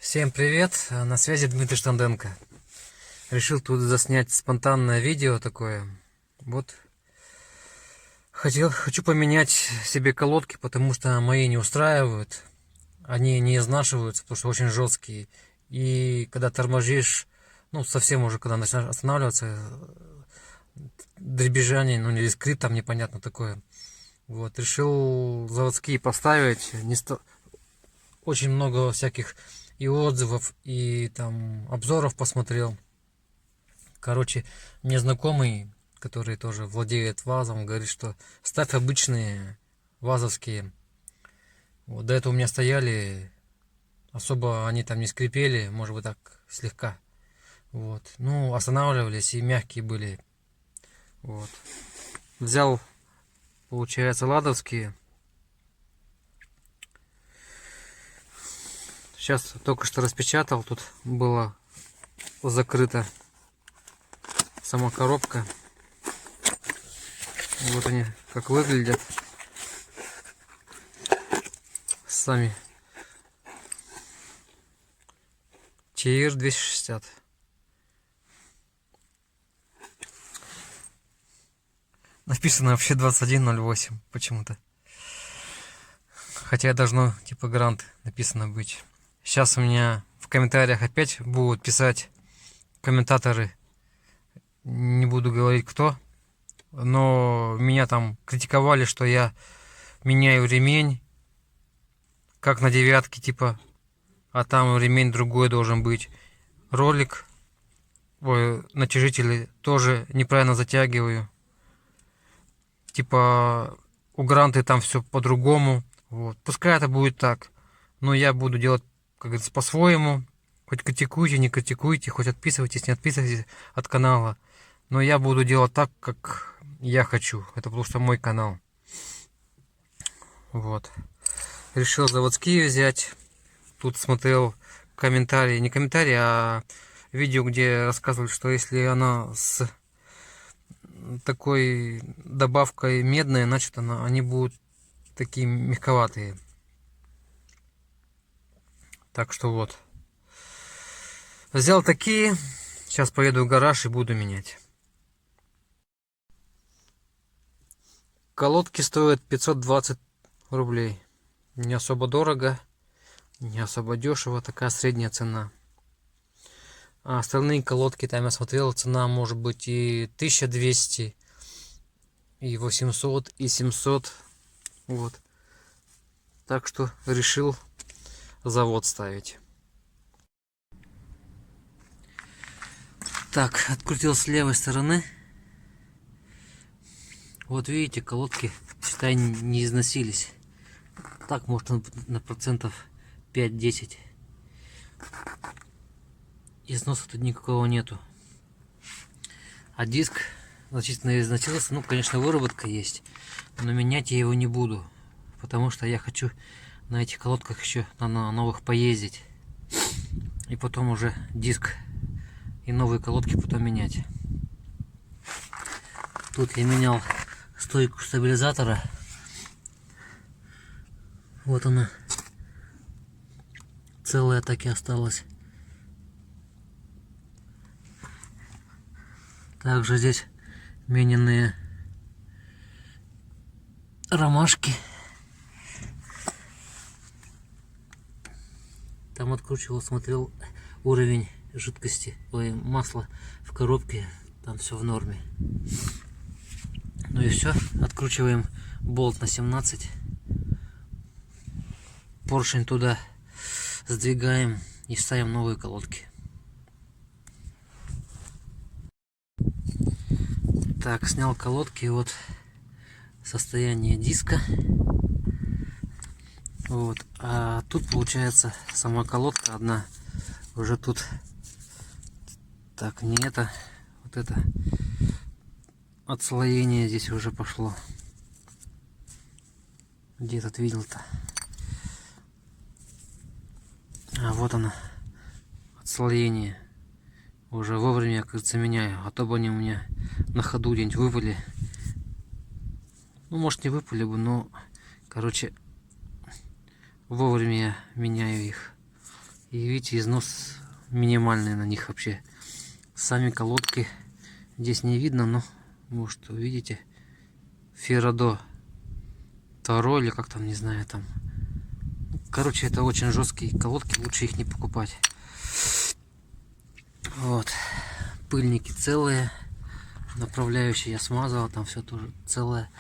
Всем привет, на связи Дмитрий Штанденко. Решил тут заснять спонтанное видео такое. Вот хочу поменять себе колодки, потому что мои не устраивают. Они не изнашиваются, потому что очень жесткие. И когда торможишь, ну совсем уже когда начинаешь останавливаться, дребезжание, ну или скрип там непонятно такое. Вот, решил заводские поставить. Очень много всяких и отзывов, и там обзоров посмотрел. Короче, мне знакомый, который тоже владеет вазом, говорит, что ставь обычные вазовские. Вот, до этого у меня стояли, особо они там не скрипели, может быть так слегка. Вот. Ну, останавливались и мягкие были. Вот. Взял, получается, ладовские. Сейчас только что распечатал, тут было закрыто сама коробка. Вот они как выглядят сами. TR 260. Написано вообще 2108 почему-то. Хотя должно типа грант написано быть. Сейчас у меня в комментариях опять будут писать комментаторы. Не буду говорить кто. Но меня там критиковали, что я меняю ремень. Как на девятке типа. А там ремень другой должен быть. Ролик. Ой, натяжители тоже неправильно затягиваю. Типа у гранты там все по-другому. Вот. Пускай это будет так. Но я буду делать, как говорится, по-своему. Хоть критикуйте, не критикуйте, хоть отписывайтесь, не отписывайтесь от канала. Но я буду делать так, как я хочу. Это потому что мой канал. Вот. Решил заводские взять. Тут смотрел комментарии, не комментарии, а видео, где рассказывают, что если она с такой добавкой медная, значит они будут такие мягковатые. Так что вот. Взял такие. Сейчас поеду в гараж и буду менять. Колодки стоят 520 рублей. Не особо дорого, не особо дешево. Такая средняя цена. А остальные колодки, там я смотрел, цена может быть и 1200, и 800, и 700. Вот. Так что решил завод ставить. Так, открутил с левой стороны. Вот видите, колодки, считай, не износились. Так, может, на процентов 5-10. Износа тут никакого нету. А диск значительно износился. Ну, конечно, выработка есть. Но менять я его не буду. Потому что я хочу на этих колодках еще на новых поездить. И потом уже диск и новые колодки потом менять. Тут я менял стойку стабилизатора. Вот она. Целая так и осталась. Также здесь мененные ромашки. Там откручивал, смотрел уровень жидкости, ой, масла в коробке. Там все в норме. Ну и все. Откручиваем болт на 17. Поршень туда сдвигаем и ставим новые колодки. Так, снял колодки, вот состояние диска. Вот, а тут получается сама колодка одна. Уже тут, так, не это, вот это отслоение здесь уже пошло. Где этот видел-то? А вот она, отслоение. Уже вовремя, как говорится, меняю, а то бы они у меня на ходу где-нибудь выпали. Ну, может, не выпали бы, но, короче, вовремя я меняю их. И видите, износ минимальный на них вообще. Сами колодки здесь не видно, но может увидите. Феррадо 2 или как там, не знаю там. Короче, это очень жесткие колодки, лучше их не покупать. Вот. Пыльники целые. Направляющие я смазывал, там все тоже целое.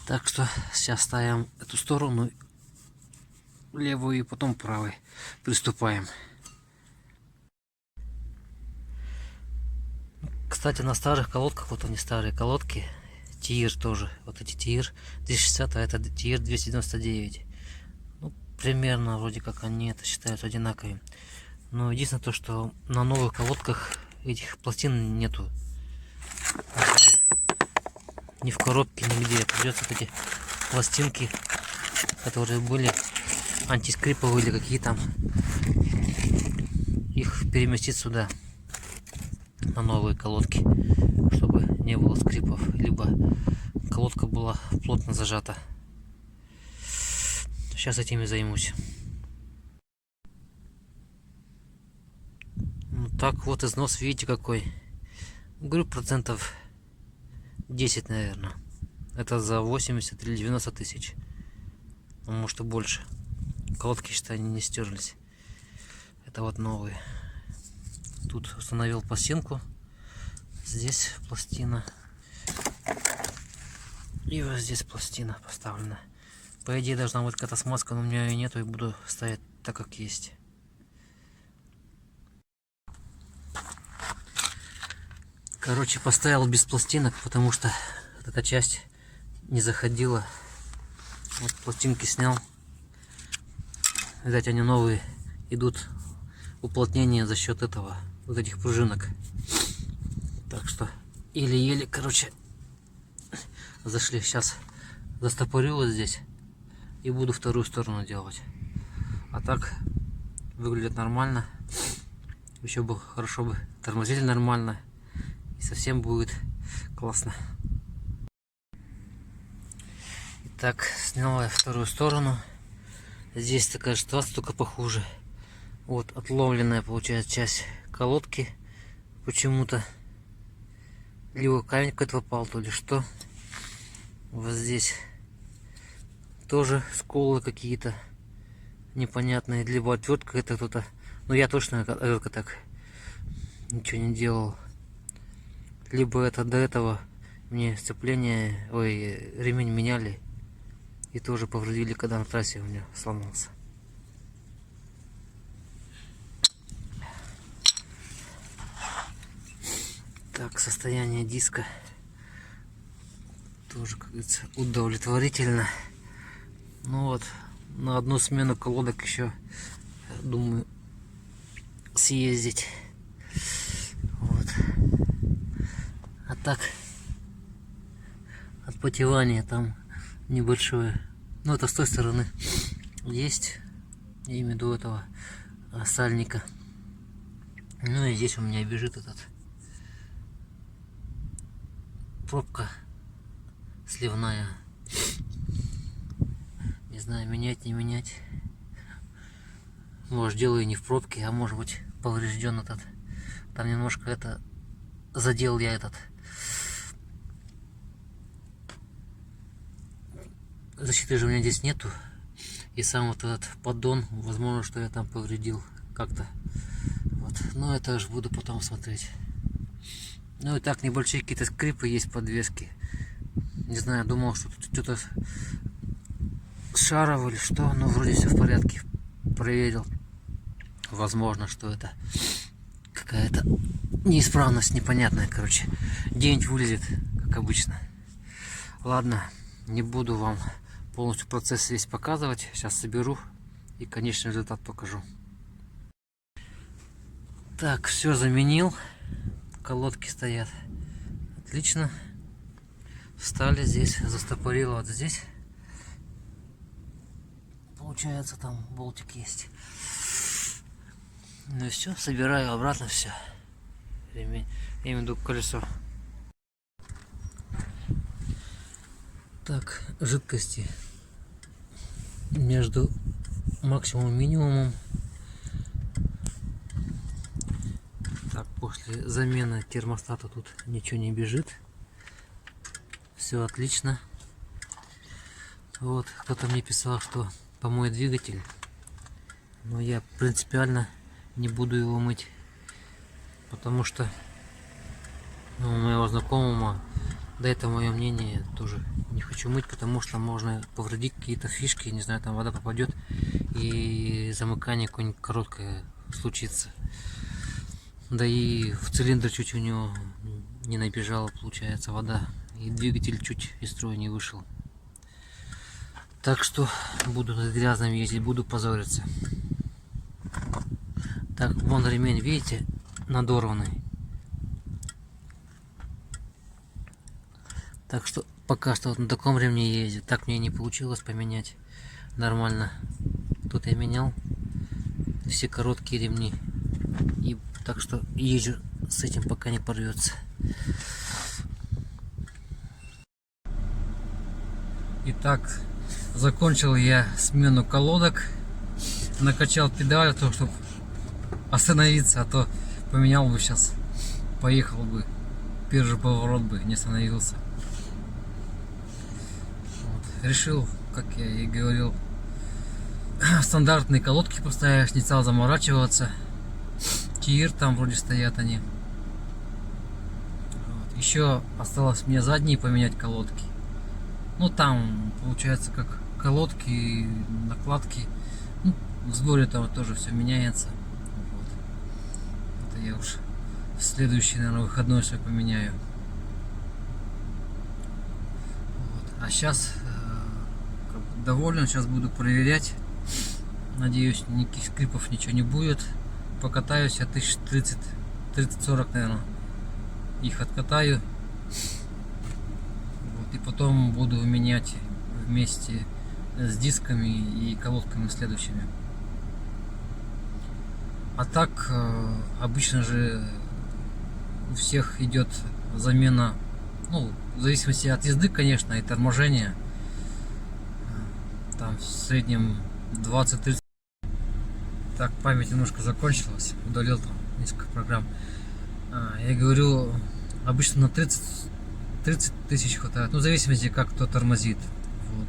Так что сейчас ставим эту сторону, левую, и потом правой приступаем. Кстати, на старых колодках, вот они старые колодки, Тир тоже, вот эти Тир 260, а это Тир 299. Ну, примерно вроде как они это считают одинаковыми. Но единственное то, что на новых колодках этих пластин нету. Ни в коробке, нигде. Придется вот эти пластинки, которые были антискриповые или какие там, их переместить сюда, на новые колодки, чтобы не было скрипов, либо колодка была плотно зажата. Сейчас этим и займусь. Ну, так вот износ, видите какой. Говорю, процентов 10, наверное. Это за 80 или 90 тысяч. Ну, может и больше. Колодки, считай, они не стерлись. Это вот новые. Тут установил пластинку. Здесь пластина. И вот здесь пластина поставлена. По идее должна быть какая-то смазка, но у меня ее нету, и буду ставить так, как есть. Короче, поставил без пластинок, потому что эта часть не заходила. Вот пластинки снял. Видать, они новые, идут уплотнение за счет этого, вот этих пружинок. Так что еле-еле, короче, зашли. Сейчас застопорю вот здесь и буду вторую сторону делать. А так выглядит нормально. Еще бы хорошо бы тормозили нормально, и совсем будет классно. Итак, снял я вторую сторону. Здесь такая ситуация, только похуже. Вот отломленная получается часть колодки почему-то. Либо камень какой-то попал, то ли что. Вот здесь тоже сколы какие-то непонятные. Либо отвертка это кто-то. Но я точно отвертка так ничего не делал. Либо это до этого мне сцепление, ремень меняли. И тоже повредили, когда на трассе у меня сломался. Так, состояние диска тоже, как говорится, удовлетворительно. Ну вот, на одну смену колодок еще, думаю, съездить. Вот. А так, отпотевание там небольшое. Ну, это с той стороны есть, я имею в виду этого сальника. Ну и здесь у меня бежит этот пробка сливная. Не знаю, менять, не менять. Может, делаю не в пробке, а может быть поврежден этот. Там немножко это задел я этот. Защиты же у меня здесь нету. И сам вот этот поддон, возможно, что я там повредил как-то. Вот. Но это же буду потом смотреть. Ну и так, небольшие какие-то скрипы есть, подвески. Не знаю, думал, что тут что-то шарово или что, но вроде все в порядке. Проверил. Возможно, что это какая-то неисправность непонятная, короче. Где-нибудь вылезет, как обычно. Ладно, не буду вам полностью процесс весь показывать. Сейчас соберу и конечный результат покажу. Так, все заменил. Колодки стоят. Отлично. Встали здесь, застопорил вот здесь. Получается, там болтик есть. Ну и все, собираю обратно все. Ремень, я имею в виду колесо. Так, жидкости между максимум минимумом. Так, после замены термостата тут ничего не бежит. Все отлично. Вот, кто-то мне писал, что помой двигатель. Но я принципиально не буду его мыть. Потому что у моего знакомого, да это мое мнение, тоже не хочу мыть, потому что можно повредить какие-то фишки, не знаю, там вода попадет и замыкание какое-нибудь короткое случится. Да и в цилиндр чуть у него не набежала, получается, вода, и двигатель чуть из строя не вышел. Так что буду над грязным ездить, буду позориться. Так, вон ремень, видите, надорванный. Так что пока что вот на таком ремне ездит. Так мне не получилось поменять нормально. Тут я менял все короткие ремни. И так что езжу с этим, пока не порвется. Итак, закончил я смену колодок. Накачал педаль, чтобы остановиться, а то поменял бы сейчас. Поехал бы. Первый же поворот бы не остановился. Вот. Решил, как я и говорил, стандартные колодки поставишь, не стал заморачиваться. Тир там вроде стоят они. Вот. Еще осталось мне задние поменять колодки. Ну там получается как колодки, накладки. Ну, в сборе там тоже все меняется. Вот. Это я уж в следующий, наверное, выходной все поменяю. Вот. А сейчас доволен, сейчас буду проверять. Надеюсь, никаких скрипов ничего не будет. Покатаюсь я 30-40, наверное. Их откатаю. Вот, и потом буду менять вместе с дисками и колодками следующими. А так, обычно же у всех идет замена, ну, в зависимости от езды, конечно, и торможения. Там в среднем 20-30. Так, память немножко закончилась, удалил там несколько программ. Я говорю, обычно на 30 тысяч хватает, ну в зависимости как кто тормозит. Вот.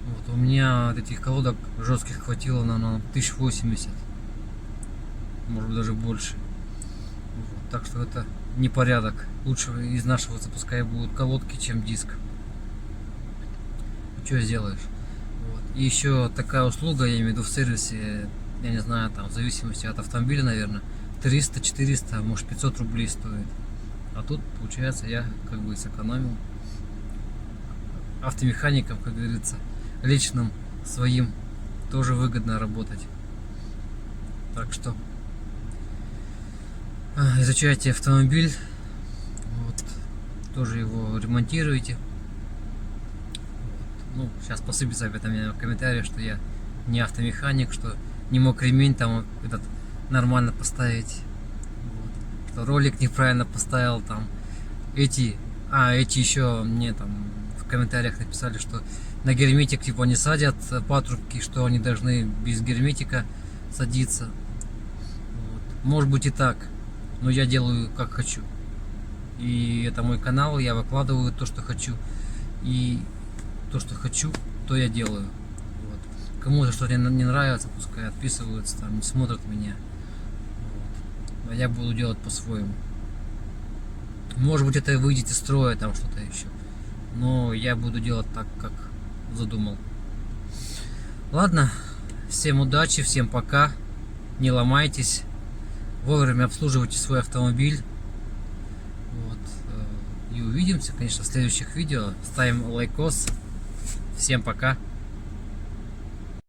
Вот. У меня этих колодок жестких хватило на 1080, может быть даже больше. Вот. Так что это непорядок. Лучше из нашего пускай будут колодки, чем диск. Что сделаешь? Вот. И еще такая услуга, я имею в виду в сервисе, я не знаю, там в зависимости от автомобиля, наверное, 300, 400, может 500 рублей стоит. А тут, получается, я как бы сэкономил. Автомеханикам, как говорится, личным своим тоже выгодно работать. Так что изучайте автомобиль, вот, тоже его ремонтируйте. Вот. Ну, сейчас посыпется об этом в комментариях, что я не автомеханик, что не мог ремень там этот нормально поставить, вот. Что ролик неправильно поставил там. Эти еще мне там в комментариях написали, что на герметик типа не садят патрубки, что они должны без герметика садиться. Вот. Может быть и так, но я делаю как хочу. И это мой канал, я выкладываю то, что хочу. И то, что хочу, то я делаю. Вот. Кому-то что-то не нравится, пускай отписываются, там, не смотрят меня. Вот. А я буду делать по-своему. Может быть, это выйдет из строя, там что-то еще. Но я буду делать так, как задумал. Ладно, всем удачи, всем пока. Не ломайтесь. Вовремя обслуживайте свой автомобиль. Вот. И увидимся, конечно, в следующих видео. Ставим лайкос. Всем пока.